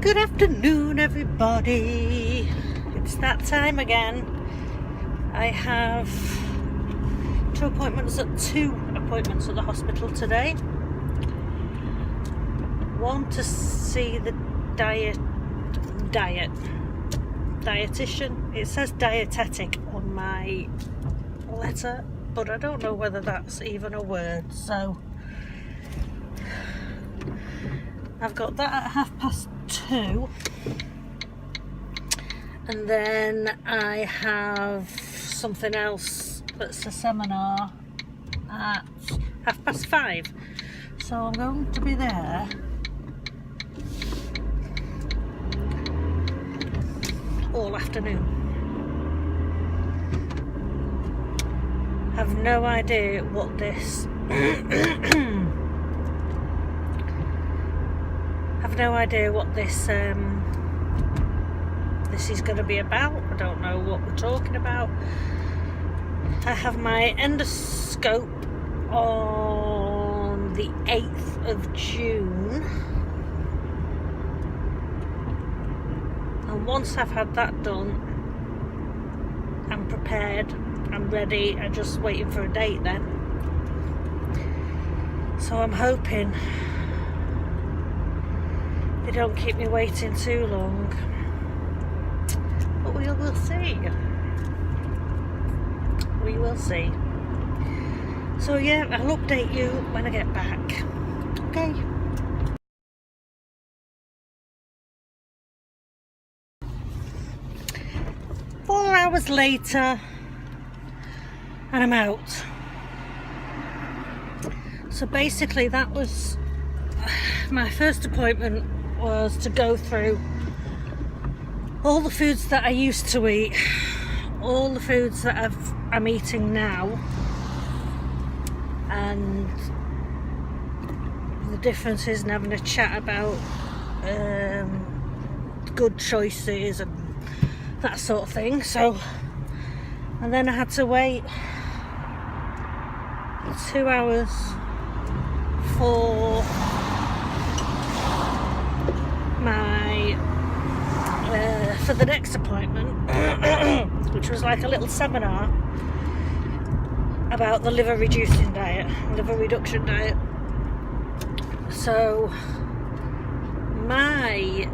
Good afternoon, everybody. It's that time again. I have two appointments at the hospital today. One to see the dietitian. It says dietetic on my letter, but I don't know whether that's even a word, so I've got that at 2:30, and then I have something else that's a seminar at 5:30, so I'm going to be there all afternoon. Have no idea what this this is going to be about. I don't know what we're talking about. I have my endoscope on the 8th of June, and once I've had that done, I'm prepared, I'm ready. I'm just waiting for a date then, so I'm hoping they don't keep me waiting too long, but we will see. We will see. So yeah, I'll update you when I get back. Okay. Four hours later, and I'm out. So basically, that was my first appointment. Was to go through all the foods that I used to eat, all the foods that I'm eating now, and the differences, and having a chat about good choices and that sort of thing. So, and then I had to wait 2 hours for for the next appointment, which was like a little seminar about the liver reduction diet. So my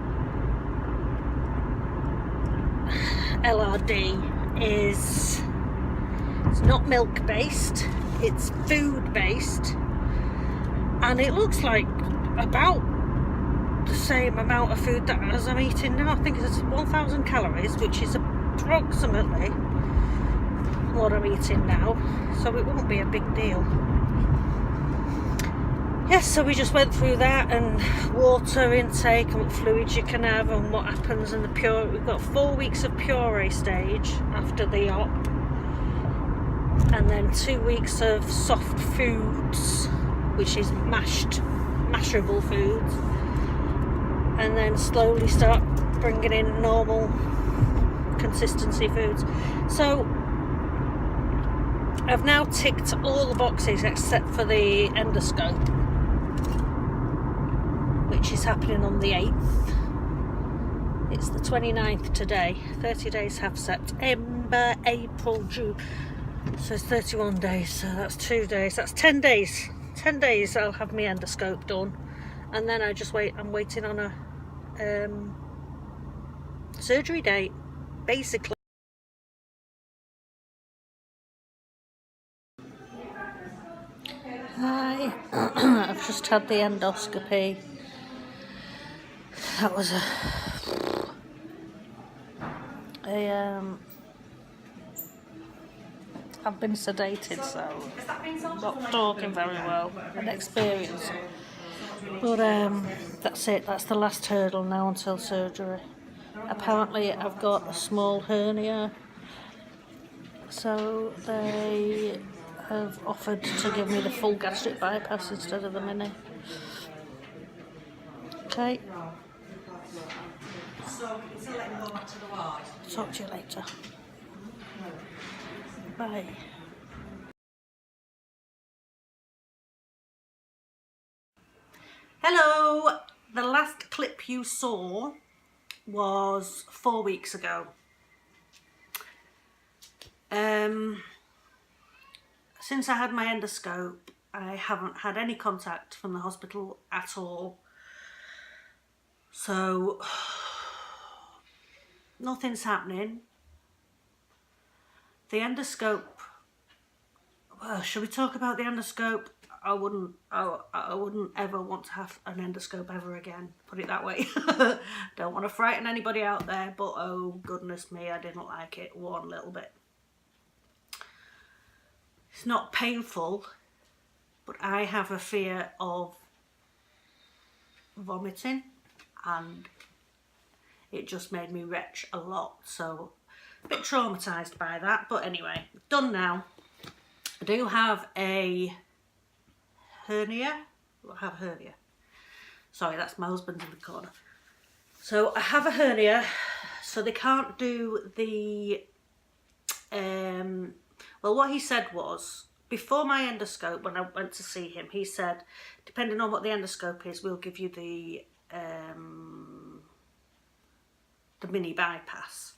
LRD it's not milk based, it's food based, and it looks like about the same amount of food that as I'm eating now. I think it's 1,000 calories, which is approximately what I'm eating now, so it won't be a big deal. Yes, so we just went through that, and water intake and what fluids you can have and what happens in the pure. We've got 4 weeks of puree stage after the op, and then 2 weeks of soft foods, which is mashable foods, and then slowly start bringing in normal consistency foods. So I've now ticked all the boxes except for the endoscope, which is happening on the 8th. It's the 29th today. 30 days have September, April, June. So it's 31 days, so that's 2 days. That's 10 days. 10 days I'll have my endoscope done. And then I just wait. I'm waiting on a surgery date, basically. Hi. I've just had the endoscopy. That was I've been sedated, so I'm not talking very well. An experience. But that's it. That's the last hurdle now until surgery. Apparently I've got a small hernia, so they have offered to give me the full gastric bypass instead of the mini. Okay. Talk to you later. Bye. Hello. The last clip you saw was 4 weeks ago. Since I had my endoscope, I haven't had any contact from the hospital at all. So nothing's happening. The endoscope, well, should we talk about the endoscope? I wouldn't ever want to have an endoscope ever again, put it that way. Don't want to frighten anybody out there, but oh goodness me, I didn't like it one little bit. It's not painful, but I have a fear of vomiting, and it just made me retch a lot, so a bit traumatised by that. But anyway, done now. I do have a hernia. I have a hernia. Sorry, that's my husband in the corner. So I have a hernia, so they can't do the well, what he said was, before my endoscope, when I went to see him, he said, depending on what the endoscope is, we'll give you the mini bypass.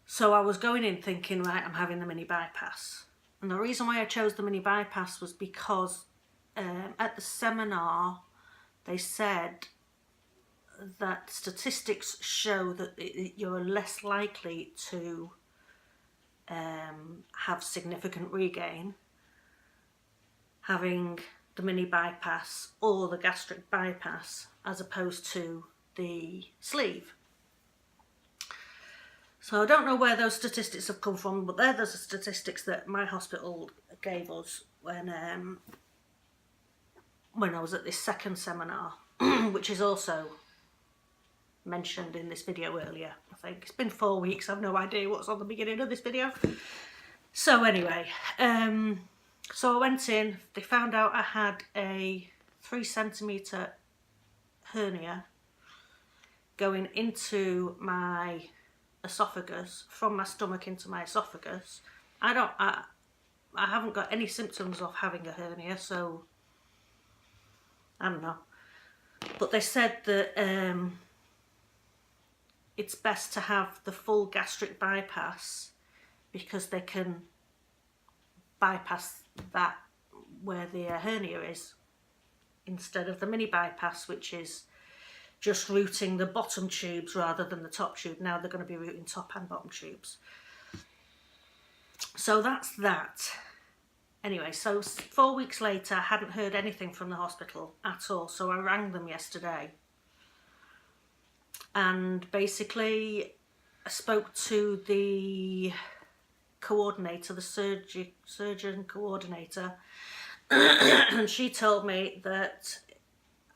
So I was going in thinking, right, I'm having the mini bypass. And the reason why I chose the mini bypass was because at the seminar, they said that statistics show that you're less likely to have significant regain having the mini bypass or the gastric bypass as opposed to the sleeve. So I don't know where those statistics have come from, but they're the statistics that my hospital gave us when I was at this second seminar, which is also mentioned in this video earlier. I think it's been 4 weeks. I've no idea what's on the beginning of this video. So anyway, so I went in. They found out I had a 3 centimetre hernia going into my esophagus, from my stomach into my esophagus. I haven't got any symptoms of having a hernia, so I don't know. But they said that it's best to have the full gastric bypass because they can bypass that where the hernia is, instead of the mini bypass, which is just routing the bottom tubes rather than the top tube. Now they're going to be routing top and bottom tubes. So that's that. Anyway, so 4 weeks later, I hadn't heard anything from the hospital at all. So I rang them yesterday. And basically, I spoke to the coordinator, the surgeon coordinator, and she told me that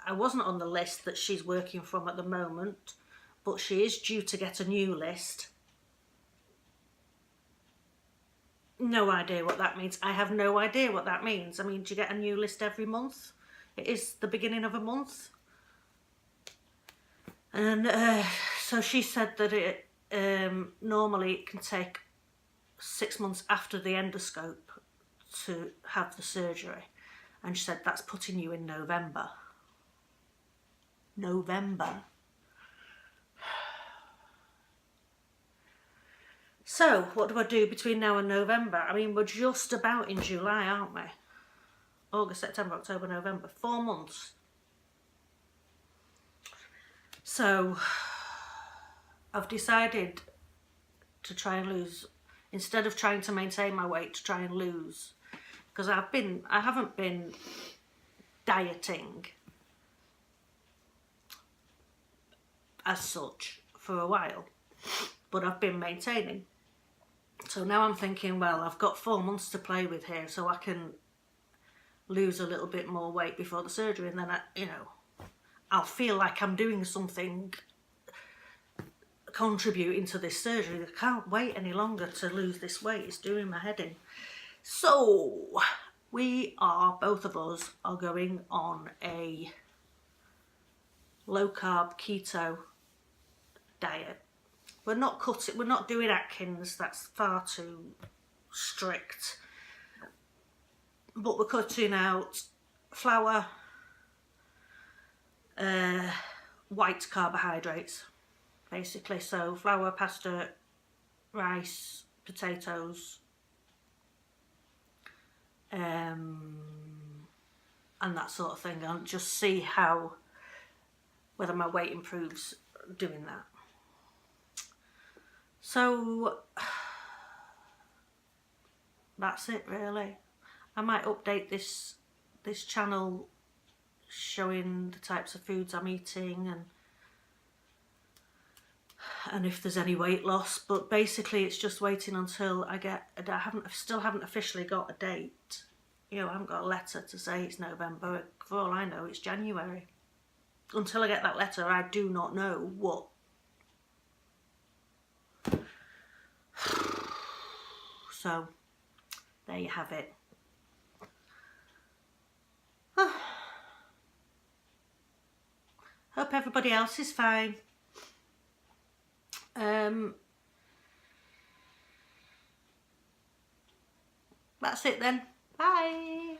I wasn't on the list that she's working from at the moment, but she is due to get a new list. No idea what that means. I have no idea what that means. I mean, do you get a new list every month? It is the beginning of a month. And so she said that it normally it can take 6 months after the endoscope to have the surgery. And she said that's putting you in November. November. So, what do I do between now and November? I mean, we're just about in July, aren't we? August, September, October, November. 4 months. So, I've decided to try and lose, instead of trying to maintain my weight, to try and lose. Because I haven't been dieting as such for a while, but I've been maintaining. So now I'm thinking, well, I've got 4 months to play with here, so I can lose a little bit more weight before the surgery, and then I'll feel like I'm doing something contributing to this surgery. I can't wait any longer to lose this weight. It's doing my head in. So both of us are going on a low carb keto diet. We're not doing Atkins, that's far too strict. But we're cutting out flour, white carbohydrates, basically. So flour, pasta, rice, potatoes, and that sort of thing, and just see whether my weight improves doing that. So that's it really. I might update this channel showing the types of foods I'm eating and if there's any weight loss, but basically it's just waiting until I still haven't officially got a date. You know, I haven't got a letter to say it's November. For all I know, it's January. Until I get that letter, I do not know what. So, there you have it. Hope everybody else is fine. That's it then. Bye.